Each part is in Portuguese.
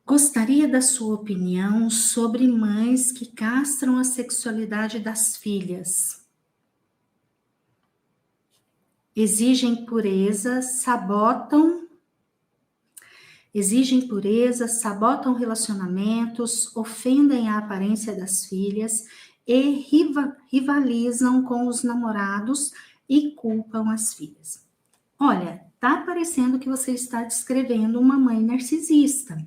Gostaria da sua opinião sobre mães que castram a sexualidade das filhas. Exigem pureza, sabotam relacionamentos, ofendem a aparência das filhas e rivalizam com os namorados e culpam as filhas. Olha, tá parecendo que você está descrevendo uma mãe narcisista.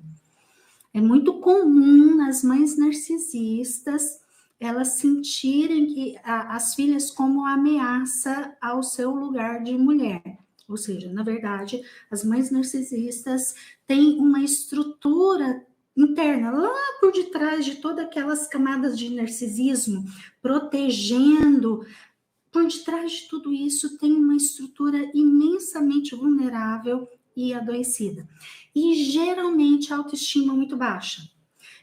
É muito comum nas mães narcisistas elas sentirem que as filhas como ameaça ao seu lugar de mulher. Ou seja, na verdade, as mães narcisistas têm uma estrutura interna, lá por detrás de todas aquelas camadas de narcisismo, protegendo. Por detrás de tudo isso tem uma estrutura imensamente vulnerável e adoecida. E geralmente a autoestima muito baixa.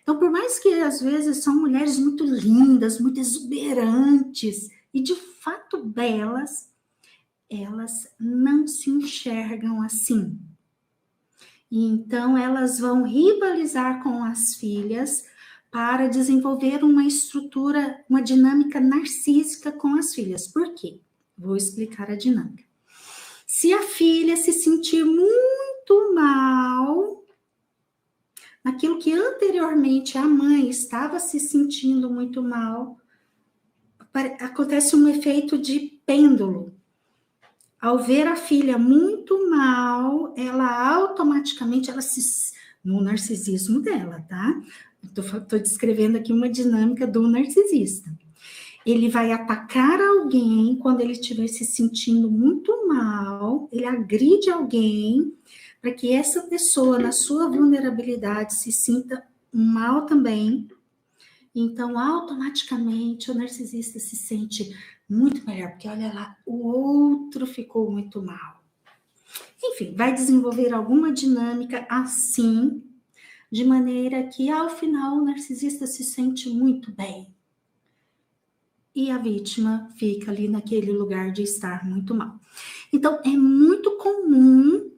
Então, por mais que às vezes são mulheres muito lindas, muito exuberantes e de fato belas, elas não se enxergam assim. E então elas vão rivalizar com as filhas para desenvolver uma estrutura, uma dinâmica narcísica com as filhas. Por quê? Vou explicar a dinâmica. Se a filha se sentir muito mal, naquilo que anteriormente a mãe estava se sentindo muito mal, acontece um efeito de pêndulo. Ao ver a filha muito mal, ela automaticamente, no narcisismo dela, tá? Estou descrevendo aqui uma dinâmica do narcisista. Ele vai atacar alguém quando ele estiver se sentindo muito mal, ele agride alguém para que essa pessoa, na sua vulnerabilidade, se sinta mal também. Então, automaticamente, o narcisista se sente muito melhor, porque olha lá, o outro ficou muito mal. Enfim, vai desenvolver alguma dinâmica assim, de maneira que, ao final, o narcisista se sente muito bem. E a vítima fica ali naquele lugar de estar muito mal. Então, é muito comum,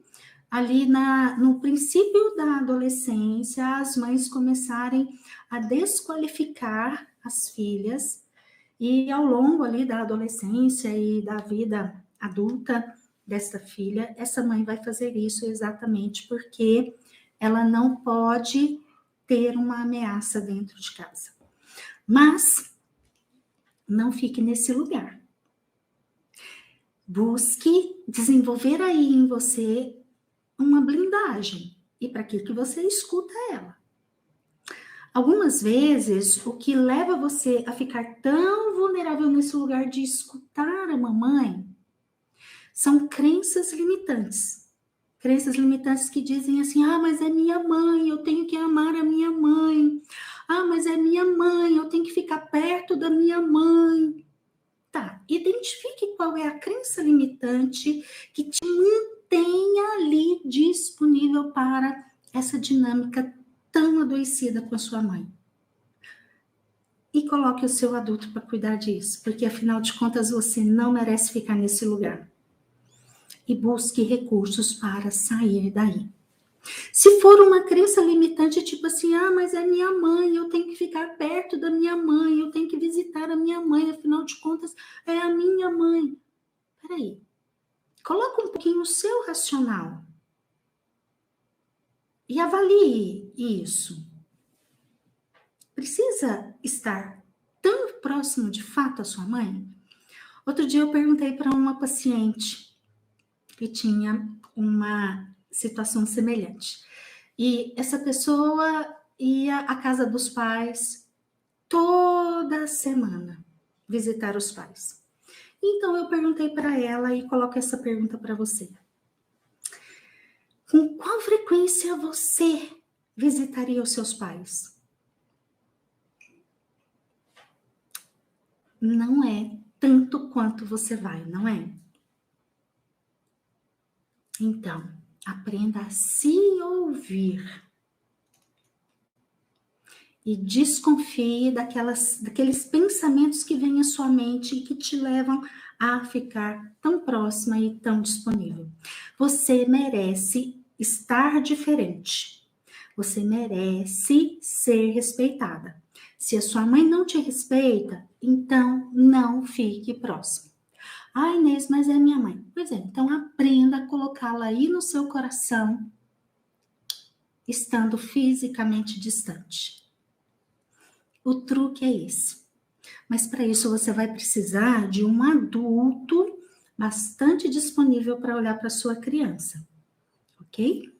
ali no princípio da adolescência, as mães começarem a desqualificar as filhas, e ao longo ali da adolescência e da vida adulta desta filha, essa mãe vai fazer isso exatamente porque ela não pode ter uma ameaça dentro de casa. Mas não fique nesse lugar. Busque desenvolver aí em você uma blindagem. E para que você escuta ela. Algumas vezes, o que leva você a ficar tão vulnerável nesse lugar de escutar a mamãe são crenças limitantes. Crenças limitantes que dizem assim, mas é minha mãe, eu tenho que amar a minha mãe. Mas é minha mãe, eu tenho que ficar perto da minha mãe. Tá, identifique qual é a crença limitante que te mantenha ali disponível para essa dinâmica tão adoecida com a sua mãe. E coloque o seu adulto para cuidar disso, porque afinal de contas você não merece ficar nesse lugar. E busque recursos para sair daí. Se for uma crença limitante, tipo assim, mas é minha mãe, eu tenho que ficar perto da minha mãe, eu tenho que visitar a minha mãe, afinal de contas, é a minha mãe. Peraí, coloca um pouquinho o seu racional e avalie isso. Precisa estar tão próximo de fato à sua mãe? Outro dia eu perguntei para uma paciente que tinha uma situação semelhante. E essa pessoa ia à casa dos pais toda semana visitar os pais. Então eu perguntei para ela e coloco essa pergunta para você. Com qual frequência você visitaria os seus pais? Não é tanto quanto você vai, não é? Então, aprenda a se ouvir. E desconfie daqueles pensamentos que vêm à sua mente e que te levam a ficar tão próxima e tão disponível. Você merece estar diferente. Você merece ser respeitada. Se a sua mãe não te respeita, então não fique próximo. Ah, Inês, mas é minha mãe. Pois é, então aprenda a colocá-la aí no seu coração, estando fisicamente distante. O truque é esse. Mas para isso você vai precisar de um adulto bastante disponível para olhar para sua criança, ok?